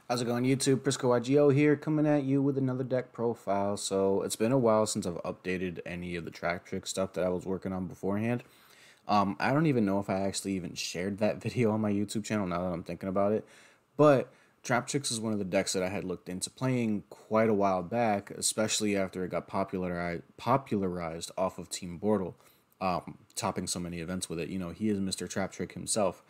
How's it going, YouTube? PriscoYGO here, coming at you with another deck profile. So it's been a while since I've updated any of the Traptrix stuff that I was working on beforehand. I don't even know if I actually even shared that video on my YouTube channel now that I'm thinking about it. But Traptrix is one of the decks that I had looked into playing quite a while back, especially after it got popularized off of Team Bortle, topping so many events with it. You know, he is Mr. Traptrick himself.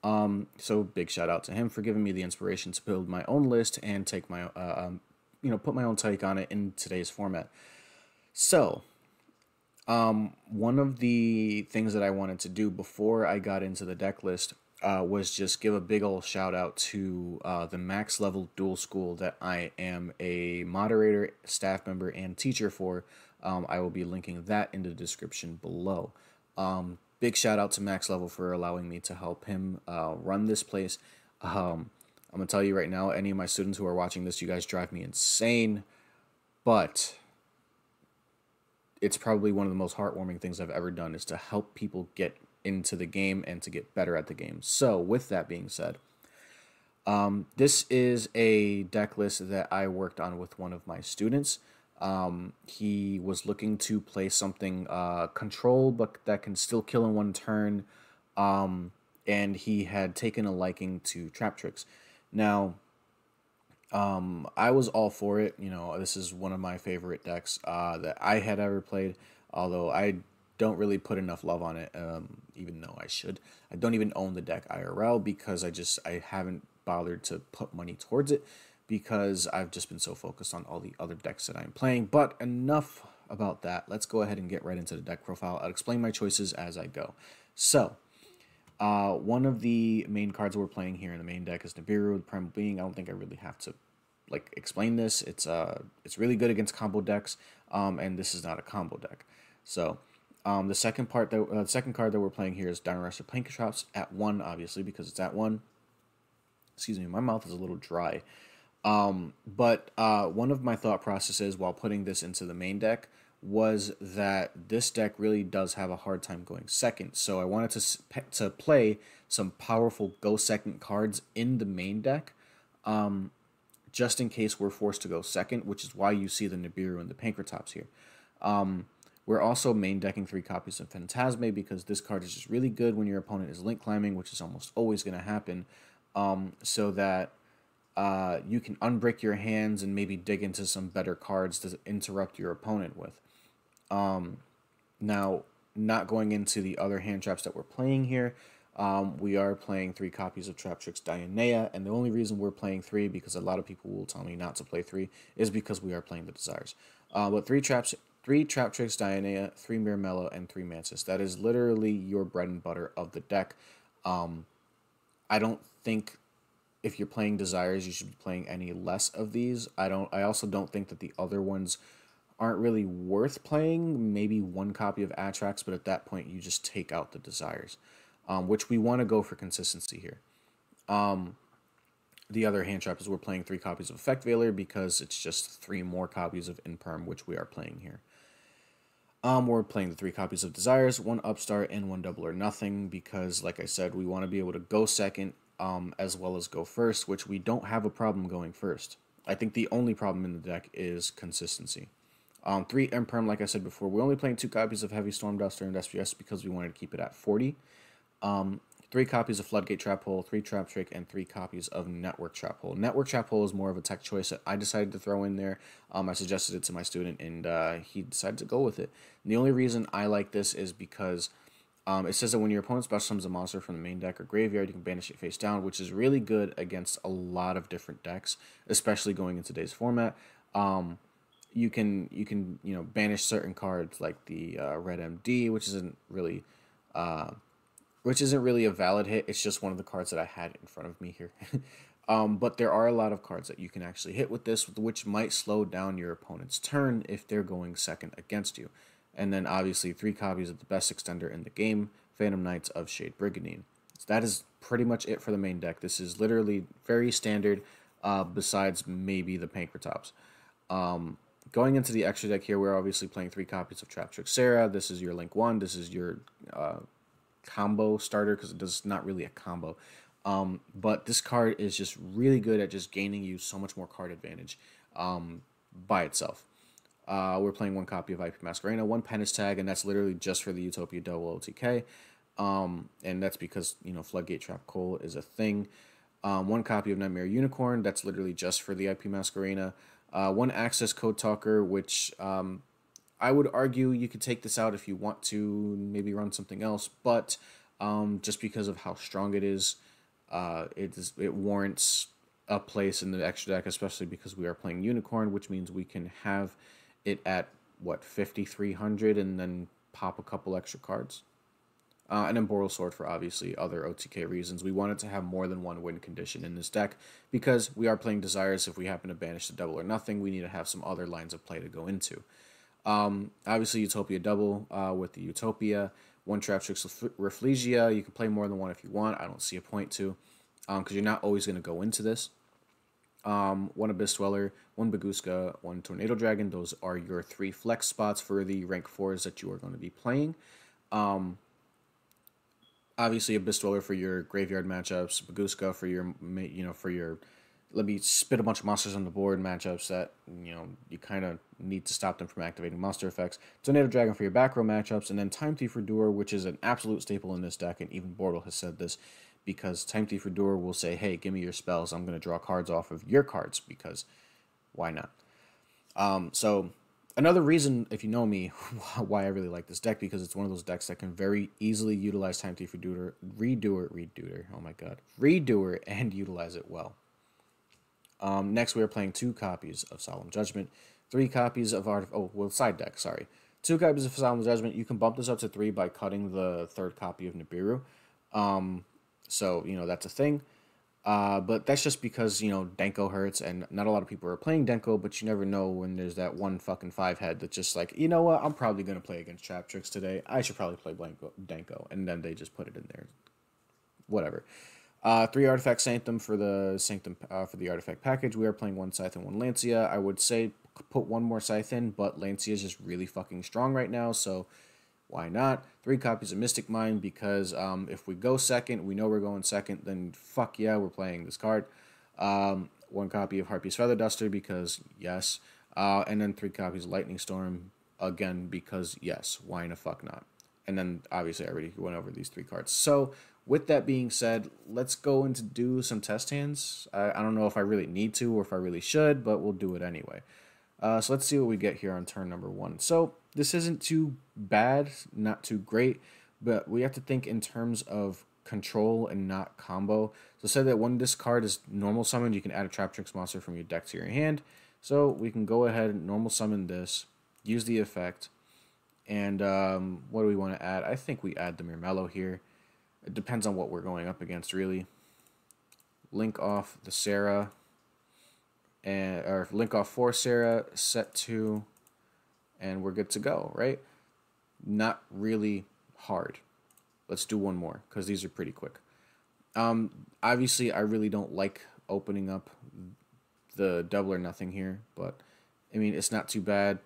So big shout out to him for giving me the inspiration to build my own list and take my, put my own take on it in today's format. So, one of the things that I wanted to do before I got into the deck list was just give a big old shout out to the max level dual school that I am a moderator, staff member, and teacher for. I will be linking that in the description below. Big shout out to Max Level for allowing me to help him run this place. I'm going to tell you right now, any of my students who are watching this, you guys drive me insane. But it's probably one of the most heartwarming things I've ever done is to help people get into the game and to get better at the game. So with that being said, this is a deck list that I worked on with one of my students. He was looking to play something control, but that can still kill in one turn. And he had taken a liking to Traptrix. Now, I was all for it. You know, this is one of my favorite decks that I had ever played, although I don't really put enough love on it, even though I should. I don't even own the deck IRL because I haven't bothered to put money towards it, because I've just been so focused on all the other decks that I'm playing. But enough about that. Let's go ahead and get right into the deck profile. I'll explain my choices as I go. So, one of the main cards we're playing here in the main deck is Nibiru, the Primal Being. I don't think I really have to explain this. It's really good against combo decks, and this is not a combo deck. So, the second card that we're playing here is Dynarest Pankratops at 1, obviously because it's at 1. Excuse me, my mouth is a little dry. But one of my thought processes while putting this into the main deck was that this deck really does have a hard time going second. So I wanted to play some powerful go second cards in the main deck, just in case we're forced to go second, which is why you see the Nibiru and the Pankratops here. We're also main decking 3 copies of Phantasme because this card is just really good when your opponent is link climbing, which is almost always going to happen, so that you can unbrick your hands and maybe dig into some better cards to interrupt your opponent with. Now, not going into the other hand traps that we're playing here, we are playing 3 copies of Traptrix Dionea, and the only reason we're playing 3, because a lot of people will tell me not to play 3, is because we are playing the Desires. But 3 Traptrix Dionea, 3 Miramello, and 3 Mantis. That is literally your bread and butter of the deck. I don't think if you're playing Desires, you should be playing any less of these. I also don't think that the other ones aren't really worth playing. Maybe 1 copy of Atrax, but at that point you just take out the Desires, which we want to go for consistency here. The other hand trap is we're playing 3 copies of Effect Veiler because it's just 3 more copies of Imperm, which we are playing here. We're playing the 3 copies of Desires, 1 Upstart, and 1 Double or Nothing because, like I said, we want to be able to go second, as well as go first, which we don't have a problem going first. I think the only problem in the deck is consistency. 3 Imperm, like I said before, we're only playing 2 copies of Heavy Storm Duster and SPS because we wanted to keep it at 40. 3 copies of Floodgate Trap Hole, 3 Trap Trick, and 3 copies of Network Trap Hole. Network Trap Hole is more of a tech choice that I decided to throw in there. I suggested it to my student, and he decided to go with it. And the only reason I like this is because it says that when your opponent special summons a monster from the main deck or graveyard, you can banish it face down, which is really good against a lot of different decks, especially going in today's format. You can banish certain cards like the Red MD, which isn't really a valid hit. It's just one of the cards that I had in front of me here. But there are a lot of cards that you can actually hit with this, which might slow down your opponent's turn if they're going second against you. And then obviously 3 copies of the best extender in the game, Phantom Knights of Shade Brigandine. So that is pretty much it for the main deck. This is literally very standard, besides maybe the Pankratops. Going into the extra deck here, we're obviously playing 3 copies of Traptrix Sarah. This is your Link 1. This is your combo starter, because it does not really a combo. But this card is just really good at just gaining you so much more card advantage by itself. We're playing one copy of IP Masquerena, one Penance Tag, and that's literally just for the Utopia double OTK. And that's because, you know, Floodgate Trap Coal is a thing. One copy of Nightmare Unicorn, that's literally just for the IP Masquerena. One Access Code Talker, which I would argue you could take this out if you want to maybe run something else, but just because of how strong it is, it warrants a place in the extra deck, especially because we are playing Unicorn, which means we can have it at, what, 5,300 and then pop a couple extra cards. And then Boral Sword for obviously other OTK reasons. We wanted to have more than one win condition in this deck because we are playing Desires. If we happen to banish the double or nothing, we need to have some other lines of play to go into. Obviously, Utopia double with the Utopia. One Traptrix Rafflesia. You can play more than one if you want. I don't see a point to because you're not always going to go into this. One Abyss Dweller, one Baguska, one Tornado Dragon. Those are your 3 flex spots for the rank 4s that you are going to be playing. Obviously, Abyss Dweller for your graveyard matchups, Baguska for your, let me spit a bunch of monsters on the board matchups that, you kind of need to stop them from activating monster effects. Tornado Dragon for your back row matchups, and then Time Thief Redoer, which is an absolute staple in this deck, and even Bortle has said this, because Time Thief Redoer will say, hey, give me your spells, I'm going to draw cards off of your cards, because why not? So another reason, if you know me, why I really like this deck, because it's one of those decks that can very easily utilize Time Thief Redoer, Redoer, and utilize it well. Next, we are playing 2 copies of Solemn Judgment, 3 copies of side deck, sorry. 2 copies of Solemn Judgment. You can bump this up to 3 by cutting the 3rd copy of Nibiru. So, that's a thing. But that's just because, Denko hurts, and not a lot of people are playing Denko, but you never know when there's that one fucking 5-head that's just like, you know what, I'm probably going to play against Traptrix today. I should probably play Denko, and then they just put it in there. Whatever. 3 Artifact Sanctum for the Artifact package. We are playing 1 Scythe and 1 Lancia. I would say put 1 more Scythe in, but Lancia is just really fucking strong right now, so why not? 3 copies of Mystic Mind, because if we go second, we know we're going second, then fuck yeah, we're playing this card. 1 copy of Harpy's Feather Duster, because yes. And then 3 copies of Lightning Storm, again, because yes, why in the fuck not? And then, obviously, I already went over these 3 cards. So, with that being said, let's go into do some test hands. I don't know if I really need to or if I really should, but we'll do it anyway. So let's see what we get here on turn number 1. So this isn't too bad, not too great, but we have to think in terms of control and not combo. So say that when this card is normal summoned, you can add a Traptrix monster from your deck to your hand. So we can go ahead and normal summon this, use the effect, and what do we want to add? I think we add the Murmello here. It depends on what we're going up against, really. Link off the Sarah, or link off 4 Sarah, set 2, and we're good to go, right? Not really hard. Let's do 1 more, because these are pretty quick. Obviously, I really don't like opening up the double or nothing here, but, I mean, it's not too bad.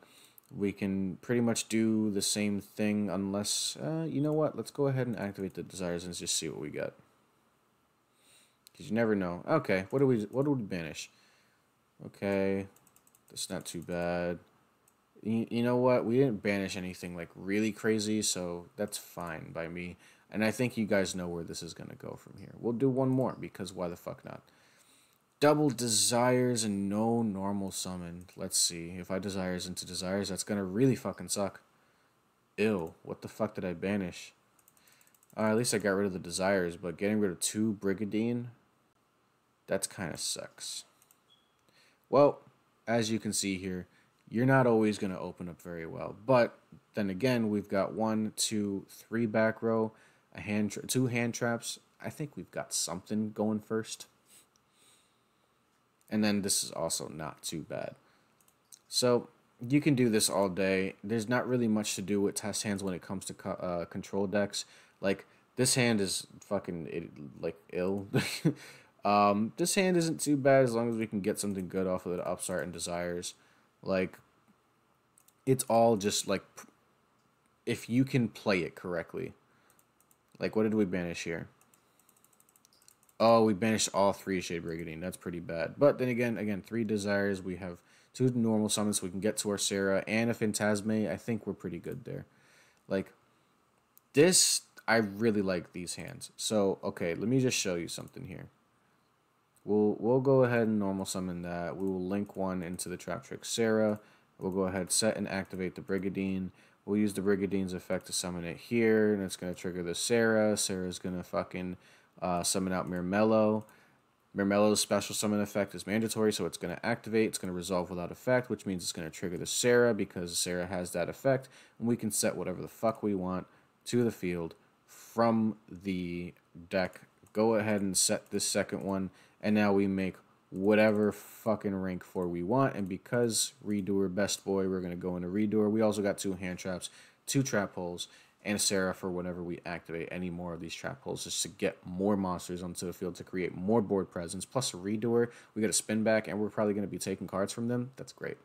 We can pretty much do the same thing unless, you know what? Let's go ahead and activate the Desires and just see what we get. Because you never know. Okay, what do we banish? Okay, that's not too bad. You know what? We didn't banish anything like really crazy, so that's fine by me. And I think you guys know where this is going to go from here. We'll do 1 more, because why the fuck not? Double Desires and no normal summon. Let's see. If I Desires into Desires, that's going to really fucking suck. Ew. What the fuck did I banish? At least I got rid of the Desires, but getting rid of 2 Brigadine, that's kind of sucks. Well, as you can see here, you're not always going to open up very well. But then again, we've got 1, 2, 3 back row, 2 hand traps. I think we've got something going first. And then this is also not too bad. So you can do this all day. There's not really much to do with test hands when it comes to control decks. Like, this hand is fucking, ill. This hand isn't too bad as long as we can get something good off of the Upstart and Desires. Like, it's all just, like, if you can play it correctly. Like, what did we banish here? Oh, we banished all three Shade Brigadine. That's pretty bad. But then again, three desires. We have two normal summons, so we can get to our Sarah and a Phantasme. I think we're pretty good there. Like this, I really like these hands. So okay, let me just show you something here. We'll go ahead and normal summon that. We will link one into the Traptrix Sarah. We'll go ahead, set and activate the Brigadine. We'll use the Brigadine's effect to summon it here, and it's going to trigger the Sarah. Sarah's going to fucking summon out Mirmello. Mirmello's special summon effect is mandatory, so it's going to activate. It's going to resolve without effect, which means it's going to trigger the Sarah because Sarah has that effect, and we can set whatever the fuck we want to the field from the deck. Go ahead and set this second one, and now we make whatever fucking rank 4 we want. And because Redoer best boy, we're going to go into Redoer. We also got 2 hand traps, 2 trap holes, and a Sarah for whenever we activate any more of these trap holes, just to get more monsters onto the field to create more board presence. Plus a Redoer, we get a spin back, and we're probably going to be taking cards from them. That's great.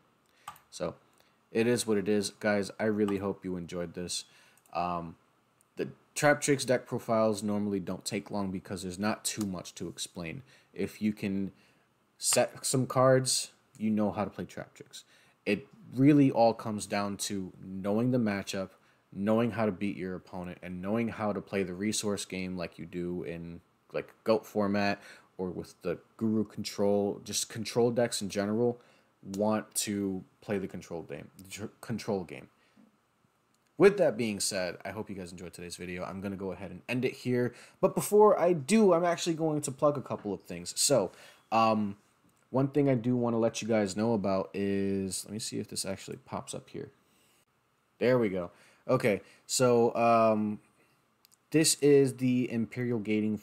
So it is what it is, guys. I really hope you enjoyed this. The Traptrix deck profiles normally don't take long because there's not too much to explain. If you can set some cards, you know how to play Traptrix. It really all comes down to knowing the matchup, knowing how to beat your opponent, and knowing how to play the resource game like you do in like GOAT format or with the Guru control. Just control decks in general want to play the control game. With that being said, I hope you guys enjoyed today's video. I'm going to go ahead and end it here. But before I do, I'm actually going to plug a couple of things. So, one thing I do want to let you guys know about is, let me see if this actually pops up here. There we go. Okay, so this is the Imperial Gaming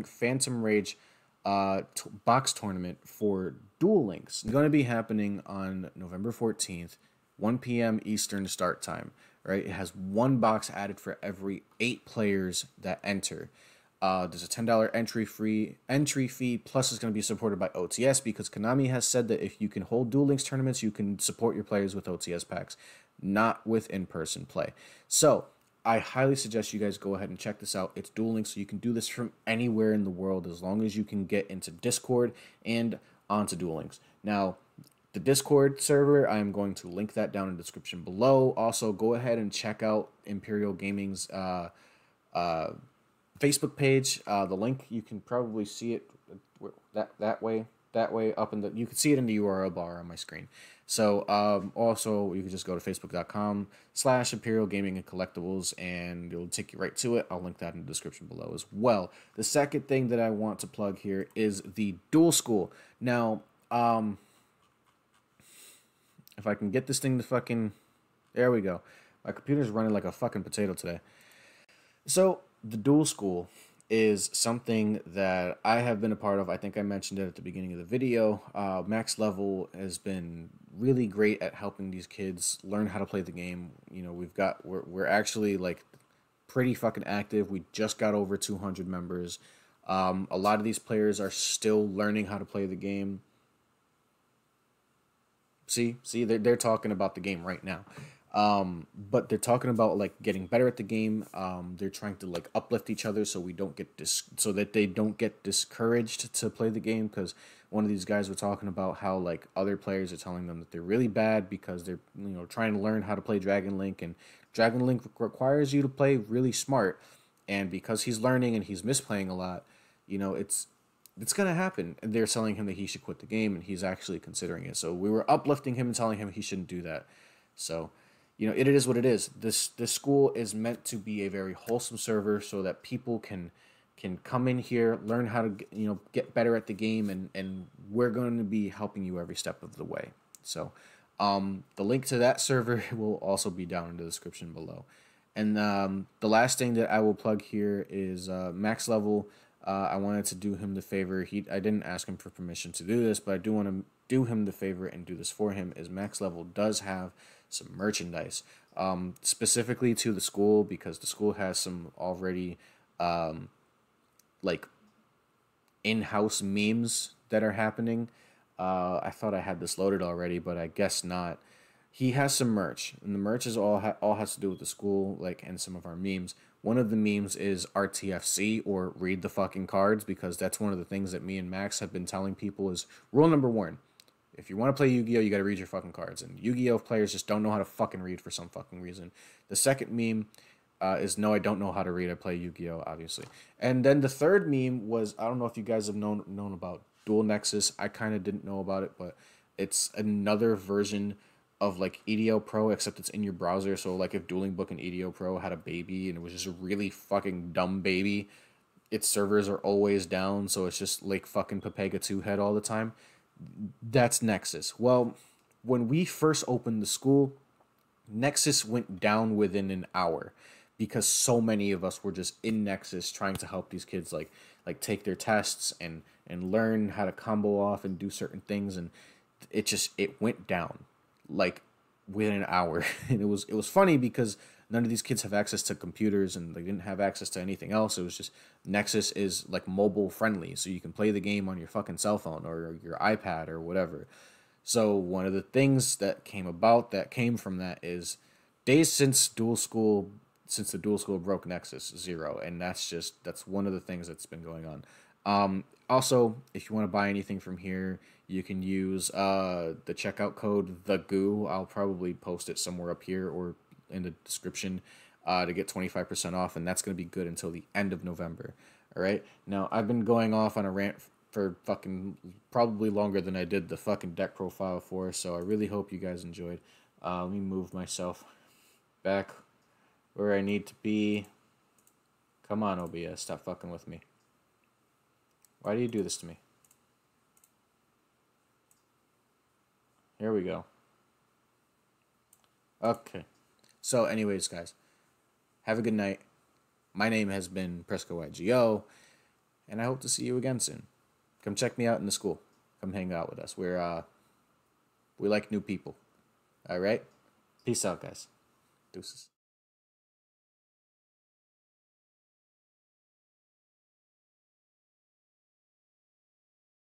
Phantom Rage box tournament for Duel Links. It's going to be happening on November 14th. 1 p.m. Eastern start time, right? It has 1 box added for every 8 players that enter. There's a $10 entry fee, plus it's going to be supported by OTS because Konami has said that if you can hold Duel Links tournaments, you can support your players with OTS packs, not with in-person play. So I highly suggest you guys go ahead and check this out. It's Duel Links, so you can do this from anywhere in the world as long as you can get into Discord and onto Duel Links. Now, the Discord server, I am going to link that down in the description below. Also, go ahead and check out Imperial Gaming's Facebook page. The link, you can probably see it that way up in the, you can see it in the URL bar on my screen. So also you can just go to facebook.com/Imperial Gaming and Collectibles, and it'll take you right to it. I'll link that in the description below as well. The second thing that I want to plug here is the Duel School. Now, if I can get this thing to fucking... There we go. My computer's running like a fucking potato today. So, the Duel School is something that I have been a part of. I think I mentioned it at the beginning of the video. Max Level has been really great at helping these kids learn how to play the game. You know, we're actually like pretty fucking active. We just got over 200 members. A lot of these players are still learning how to play the game. See, they're talking about the game right now. But they're talking about like getting better at the game. They're trying to like uplift each other so we don't get so that they don't get discouraged to play the game, because one of these guys were talking about how like other players are telling them that they're really bad because they're, you know, trying to learn how to play Dragon Link, and Dragon Link requires you to play really smart, and because he's learning and he's misplaying a lot, you know, it's going to happen. And they're telling him that he should quit the game, and he's actually considering it. So we were uplifting him and telling him he shouldn't do that. So, you know, it is what it is. This school is meant to be a very wholesome server so that people can come in here, learn how to, you know, get better at the game, and we're going to be helping you every step of the way. So the link to that server will also be down in the description below. And the last thing that I will plug here is Max Level. I wanted to do him the favor. I didn't ask him for permission to do this, but I do want to do him the favor and do this for him. Is Max Level does have some merchandise, specifically to the school, because the school has some already like in-house memes that are happening. I thought I had this loaded already, but I guess not. he has some merch, and the merch is all has to do with the school, like, and some of our memes. One of the memes is RTFC, or read the fucking cards, because that's one of the things that me and Max have been telling people is rule number one. If you want to play Yu-Gi-Oh, you got to read your fucking cards, and Yu-Gi-Oh players just don't know how to fucking read for some fucking reason. The second meme is no, I don't know how to read. I play Yu-Gi-Oh, obviously. And then the third meme was, I don't know if you guys have known about Dual Nexus. I kind of didn't know about it, but it's another version of like EDO Pro, except it's in your browser. So like if Dueling Book and EDO Pro had a baby and it was just a really fucking dumb baby, its servers are always down, so it's just like fucking Pepega 2 head all the time. That's Nexus. Well, when we first opened the school, Nexus went down within an hour because so many of us were just in Nexus trying to help these kids like take their tests and learn how to combo off and do certain things, and it went down like within an hour. And it was funny because none of these kids have access to computers and they didn't have access to anything else. It was just Nexus is like mobile friendly, so you can play the game on your fucking cell phone or your iPad or whatever. So one of the things that came from that is days since the dual school broke Nexus 0, and that's one of the things that's been going on. Also, if you want to buy anything from here, you can use the checkout code the goo. I'll probably post it somewhere up here or in the description to get 25% off, and that's going to be good until the end of November. All right. Now I've been going off on a rant for fucking probably longer than I did the fucking deck profile for, so I really hope you guys enjoyed. Let me move myself back where I need to be. Come on, OBS, stop fucking with me. Why do you do this to me? Here we go. Okay. So anyways, guys, have a good night. My name has been PriscoYGO, and I hope to see you again soon. Come check me out in the school. Come hang out with us. We like new people. All right? Peace out, guys. Deuces.